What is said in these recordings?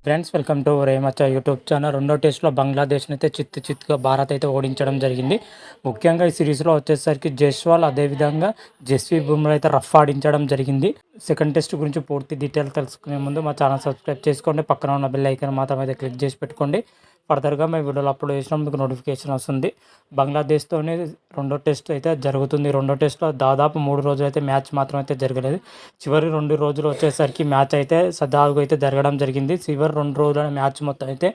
Friends, welcome to Remachha YouTube channel. రెండో టెస్ట్లో బంగ్లాదేశ్ని అయితే చిత్తుగా భారత్ అయితే ఓడించడం జరిగింది. ముఖ్యంగా ఈ సిరీస్లో వచ్చేసరికి జైస్వాల్ అదేవిధంగా జస్ప్రీత్ బుమ్రా అయితే రఫ్ ఆడించడం జరిగింది. సెకండ్ టెస్ట్ గురించి పూర్తి డీటెయిల్ తెలుసుకునే ముందు మా ఛానల్ సబ్స్క్రైబ్ చేసుకోండి, పక్కన ఉన్న బెల్ ఐకాన్ మాత్రం అయితే క్లిక్ చేసి పెట్టుకోండి. ఫర్దర్గా మేము వీడియోలు అప్లోడ్ చేసినాం మీకు నోటిఫికేషన్ వస్తుంది. బంగ్లాదేశ్తోనే రెండో టెస్ట్ అయితే జరుగుతుంది. రెండో టెస్ట్లో దాదాపు 3 రోజులు అయితే మ్యాచ్ మాత్రం అయితే జరగలేదు. చివరి 2 రోజులు వచ్చేసరికి మ్యాచ్ అయితే సజావుగా అయితే జరగడం జరిగింది. చివరి 2 రోజుల మ్యాచ్ మొత్తం అయితే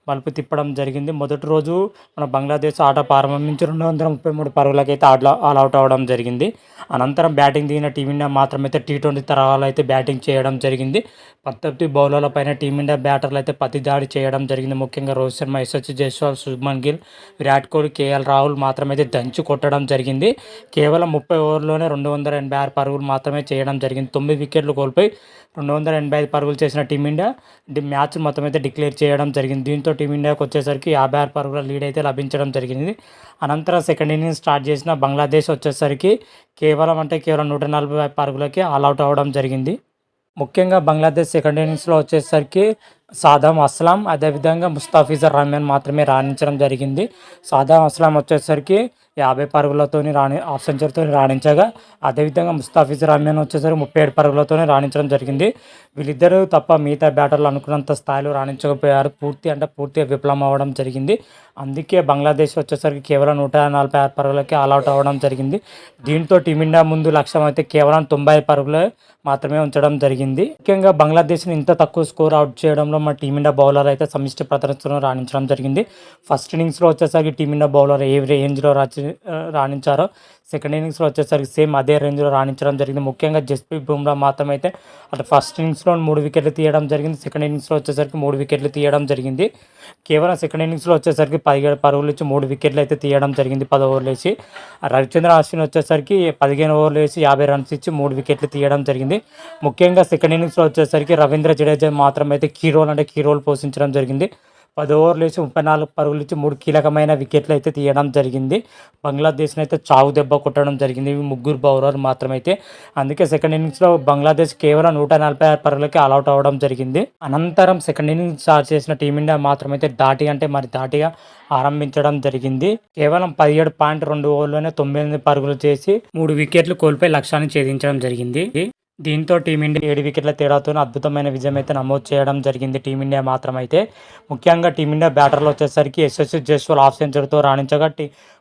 మలుపు తిప్పడం జరిగింది. మొదటి రోజు మన బంగ్లాదేశ్ ఆట ప్రారంభించి 233 పరుగులకైతే ఆల్అవుట్ అవ్వడం జరిగింది. అనంతరం బ్యాటింగ్ దిగిన టీమిండియా మాత్రమైతే T20 తరహాలో అయితే బ్యాటింగ్ చేయడం జరిగింది. 18 బౌలర్ల పైన టీమిండియా బ్యాటర్లు అయితే దాడి చేయడం జరిగింది. ముఖ్యంగా రోహిత్ శర్మ, యశస్వి జైస్వాల్, శుభ్మన్ గిల్, విరాట్ కోహ్లీ, కేఎల్ రాహుల్ మాత్రమైతే దంచి కొట్టడం జరిగింది. కేవలం 30 ఓవర్లోనే 286 పరుగులు మాత్రమే చేయడం జరిగింది. 9 వికెట్లు కోల్పోయి 285 పరుగులు చేసిన టీమిండియా మ్యాచ్ మొత్తం అయితే డిక్లేర్ చేయడం జరిగింది. దీంతో టీమిండియాకు వచ్చేసరికి 56 పరుగుల లీడ్ అయితే లభించడం జరిగింది. అనంతరం సెకండ్ ఇన్నింగ్స్ స్టార్ట్ చేసిన బంగ్లాదేశ్ వచ్చేసరికి కేవలం 140 పరుగులకి ఆల్అవుట్ అవ్వడం జరిగింది. ముఖ్యంగా బంగ్లాదేశ్ సెకండ్ ఇన్నింగ్స్లో వచ్చేసరికి సాదాం అస్లాం అదేవిధంగా ముస్తాఫిజర్ రహమాన్ మాత్రమే రాణించడం జరిగింది. సాదాం అస్లాం వచ్చేసరికి 50 పరుగులతో హాఫ్ సెంచరీతో రాణించగా, అదేవిధంగా ముస్తాఫిజర్ రహమాన్ వచ్చేసరికి 37 పరుగులతో రాణించడం జరిగింది. వీళ్ళిద్దరూ తప్ప మిగతా బ్యాటర్లు అనుకున్నంత స్థాయిలో రాణించకపోయారు. పూర్తిగా విఫలం అవ్వడం జరిగింది. అందుకే బంగ్లాదేశ్ వచ్చేసరికి కేవలం 146 పరుగులకే ఆల్అవుట్ అవ్వడం జరిగింది. దీంతో టీమిండియా ముందు లక్ష్యం అయితే కేవలం 90 పరుగులే మాత్రమే ఉంచడం జరిగింది. ముఖ్యంగా బంగ్లాదేశ్ని ఇంత తక్కువ స్కోర్ అవుట్ చేయడంలో మన టీమిండియా బౌలర్ అయితే సమిష్టి ప్రదర్శనలో రాణించడం జరిగింది. ఫస్ట్ ఇన్నింగ్స్లో వచ్చేసరికి టీమిండియా బౌలర్ ఏ రేంజ్లో రాణించారో సెకండ్ ఇన్నింగ్స్లో వచ్చేసరికి సేమ్ అదే రేంజ్లో రాణించడం జరిగింది. ముఖ్యంగా జస్ప్రీత్ బుమ్రా మాత్రమైతే అంటే ఫస్ట్ ఇన్నింగ్స్లో 3 వికెట్లు తీయడం జరిగింది. సెకండ్ ఇన్నింగ్స్లో వచ్చేసరికి 3 వికెట్లు తీయడం జరిగింది. కేవలం సెకండ్ ఇన్నింగ్స్లో వచ్చేసరికి 17 పరుగులు ఇచ్చి 3 వికెట్లు అయితే తీయడం జరిగింది 10 ఓవర్లు వేసి. రవిచంద్రన్ అశ్విన్ వచ్చేసరికి 15 ఓవర్లు వేసి 50 రన్స్ ఇచ్చి 3 వికెట్లు తీయడం జరిగింది. ముఖ్యంగా సెకండ్ ఇన్నింగ్స్లో వచ్చేసరికి రవీంద్ర జడేజా మాత్రమైతే కీ రోల్ పోషించడం జరిగింది. 10 ఓవర్లు వేసి 34 పరుగులు ఇచ్చి 3 కీలకమైన వికెట్లు అయితే తీయడం జరిగింది. బంగ్లాదేశ్ని అయితే చావు దెబ్బ కొట్టడం జరిగింది. ఇవి ముగ్గురు బౌలర్లు మాత్రమైతే. అందుకే సెకండ్ ఇన్నింగ్స్లో బంగ్లాదేశ్ కేవలం 146 పరుగులకి ఆల్అవుట్ అవ్వడం జరిగింది. అనంతరం సెకండ్ ఇన్నింగ్స్ స్టార్ట్ చేసిన టీమిండియా మాత్రమైతే దాటిగా ఆరంభించడం జరిగింది. కేవలం 17.2 ఓవర్లోనే 9 పరుగులు చేసి 3 వికెట్లు కోల్పోయి లక్ష్యాన్ని ఛేదించడం జరిగింది. దీంతో టీమిండియా 7 వికెట్ల తేడాతో అద్భుతమైన విజయం అయితే నమోదు చేయడం జరిగింది టీమిండియా మాత్రమైతే. ముఖ్యంగా టీమిండియా బ్యాటర్లు వచ్చేసరికి యశస్వి జైస్వాల్ హాఫ్ సెంచరీతో రాణించగా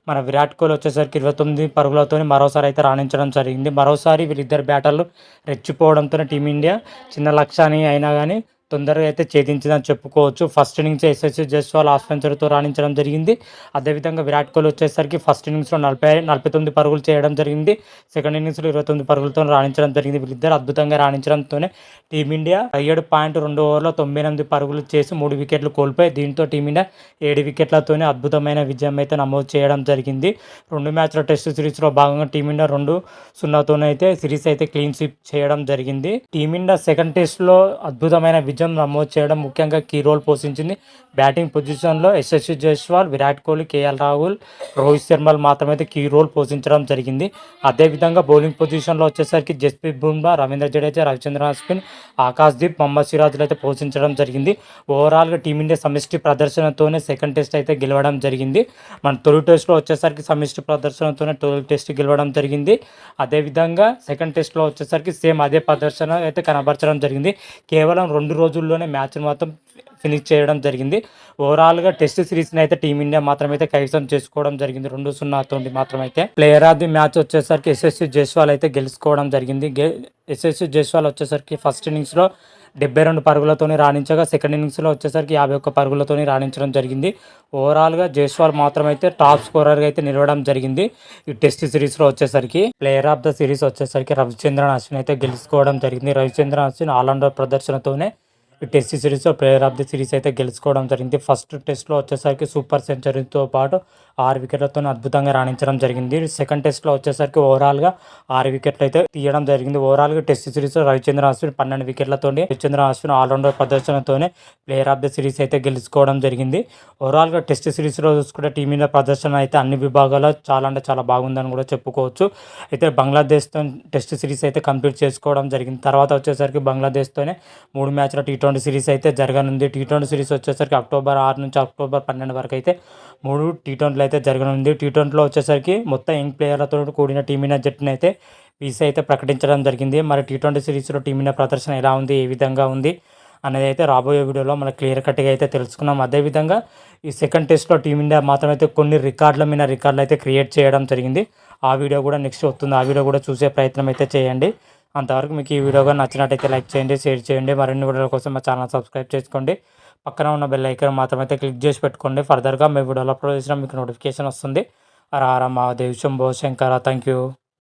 మన విరాట్ కోహ్లీ వచ్చేసరికి 29 పరుగులతో మరోసారి అయితే రాణించడం జరిగింది. మరోసారి వీళ్ళిద్దరు బ్యాటర్లు రెచ్చిపోవడంతో టీమిండియా చిన్న లక్ష్యాన్ని అయినా కానీ తొందరగా అయితే ఛేదించిందని చెప్పుకోవచ్చు. First innings Yashasvi Jaiswal half సెంచరీతో రాణించడం జరిగింది. అదేవిధంగా విరాట్ కోహ్లీ వచ్చేసరికి ఫస్ట్ ఇన్నింగ్స్లో 49 పరుగులు చేయడం జరిగింది. సెకండ్ ఇన్నింగ్స్లో 29 పరుగులతో రాణించడం జరిగింది. వీళ్ళిద్దరు అద్భుతంగా రాణించడంతోనే టీమిండియా 17.2 ఓవర్లో 98 పరుగులు చేసి 3 వికెట్లు కోల్పోయి దీంతో టీమిండియా 7 వికెట్లతోనే అద్భుతమైన విజయం అయితే నమోదు చేయడం జరిగింది. 2 మ్యాచ్ల టెస్ట్ సిరీస్లో భాగంగా టీమిండియా 2-0తోనే అయితే సిరీస్ అయితే క్లీన్ స్వీప్ చేయడం జరిగింది. టీమిండియా సెకండ్ టెస్ట్లో అద్భుతమైన విజయం నమోదు చేయడం ముఖ్యంగా కీ రోల్ పోషించింది. బ్యాటింగ్ పొజిషన్లో యశస్వి జైస్వాల్, విరాట్ కోహ్లీ, కేఎల్ రాహుల్, రోహిత్ శర్మలు మాత్రమైతే కీ రోల్ పోషించడం జరిగింది. అదేవిధంగా బౌలింగ్ పొజిషన్లో వచ్చేసరికి జస్ప్రీత్ బుమ్రా, రవీంద్ర జడేజా, రవిచంద్రన్ అశ్విన్, ఆకాశ్దీప్, మొహమ్మద్ సిరాజ్లు అయితే పోషించడం జరిగింది. ఓవరాల్గా టీమిండియా సమిష్టి ప్రదర్శనతోనే సెకండ్ టెస్ట్ అయితే గెలవడం జరిగింది. మన తొలి టెస్ట్లో వచ్చేసరికి సమిష్టి ప్రదర్శనతోనే తొలి టెస్ట్ గెలవడం జరిగింది. అదేవిధంగా సెకండ్ టెస్ట్లో వచ్చేసరికి సేమ్ అదే ప్రదర్శన అయితే కనబరచడం జరిగింది. కేవలం 2 రోజుల్లోనే మ్యాచ్ మొత్తం ఫినిష్ చేయడం జరిగింది. ఓవరాల్గా టెస్ట్ సిరీస్ని అయితే టీమిండియా మాత్రమైతే కైవసం చేసుకోవడం జరిగింది 2-0 మాత్రమైతే. ప్లేయర్ ఆఫ్ ది మ్యాచ్ వచ్చేసరికి యశస్వి జైస్వాల్ అయితే గెలుచుకోవడం జరిగింది. యశస్వి జైస్వాల్ వచ్చేసరికి ఫస్ట్ ఇన్నింగ్స్లో 72 పరుగులతో రాణించగా సెకండ్ ఇన్నింగ్స్లో వచ్చేసరికి 51 పరుగులతో రాణించడం జరిగింది. ఓవరాల్గా జైస్వాల్ మాత్రమైతే టాప్ స్కోరర్గా అయితే నిలవడం జరిగింది. ఈ టెస్ట్ సిరీస్లో వచ్చేసరికి ప్లేయర్ ఆఫ్ ద సిరీస్ వచ్చేసరికి రవిచంద్రన్ అశ్విన్ అయితే గెలుచుకోవడం జరిగింది. రవిచంద్రన్ అశ్విన్ ఆల్రౌండర్ ప్రదర్శనతోనే ఈ టెస్ట్ సిరీస్లో ప్లేయర్ ఆఫ్ ది సిరీస్ అయితే గెలుచుకోవడం జరిగింది. ఫస్ట్ టెస్ట్లో వచ్చేసరికి సూపర్ సెంచరీతో పాటు 6 వికెట్లతో అద్భుతంగా రాణించడం జరిగింది. సెకండ్ టెస్ట్‌లో వచ్చేసరికి ఓవరాల్‌గా 6 వికెట్లు అయితే తీయడం జరిగింది. ఓవరాల్‌గా టెస్ట్ సిరీస్‌లో రవిచంద్రన్ అశ్విన్ 12 వికెట్లతోని రవిచంద్రన్ అశ్విన్ ఆల్రౌండర్ ప్రదర్శనతోనే ప్లేయర్ ఆఫ్ ద సిరీస్ అయితే గెలుచుకోవడం జరిగింది. ఓవరాల్‌గా టెస్ట్ సిరీస్‌లో చూసుకుంటే టీమిండియా ప్రదర్శన అయితే అన్ని విభాగాల్లో చాలా అంటే చాలా బాగుందని కూడా చెప్పుకోవచ్చు. అయితే బంగ్లాదేశ్‌తో టెస్ట్ సిరీస్ అయితే కంప్లీట్ చేసుకోవడం జరిగింది. తర్వాత వచ్చేసరికి బంగ్లాదేశ్‌తోనే 3 మ్యాచ్‌ల టీ20 సిరీస్ అయితే జరగనుంది. టీ20 సిరీస్ వచ్చేసరికి అక్టోబర్ 6 నుంచి అక్టోబర్ 12 వరకు అయితే 3 టీ20లు అయితే జరగనుంది. టీ20లో వచ్చేసరికి మొత్తం యంగ్ ప్లేయర్లతో కూడిన టీమిండియా జట్టుని అయితే వీసీ అయితే ప్రకటించడం జరిగింది. మరి టీ20 సిరీస్‌లో టీమిండియా ప్రదర్శన ఎలా ఉంది? ఏ విధంగా ఉంది? అనేది అయితే రాబోయే వీడియోలో మనం క్లియర్ కట్‌గా అయితే తెలుసుకుందాం. అదేవిధంగా ఈ సెకండ్ టెస్ట్‌లో టీమిండియా మాత్రం అయితే కొన్ని రికార్డుల మీద రికార్డులు అయితే క్రియేట్ చేయడం జరిగింది. ఆ వీడియో కూడా నెక్స్ట్ వస్తుంది. ఆ వీడియో కూడా చూసే ప్రయత్నం అయితే చేయండి. అంతవరకు మీకు ఈ వీడియో గాని నచ్చినట్టయితే లైక్ చేయండి, షేర్ చేయండి. మరిన్ని వీడియోల కోసం మా ఛానల్ సబ్స్క్రైబ్ చేసుకోండి. పక్కన ఉన్న బెల్ ఐకాన్ మాత్రం అయితే క్లిక్ చేసి పెట్టుకోండి. ఫర్దర్‌గా మేము వీడియోలు అప్లోడ్ చేసినా మీకు నోటిఫికేషన్ వస్తుంది. హర హర మహాదేవ్ శంభో శంకర. Thank you.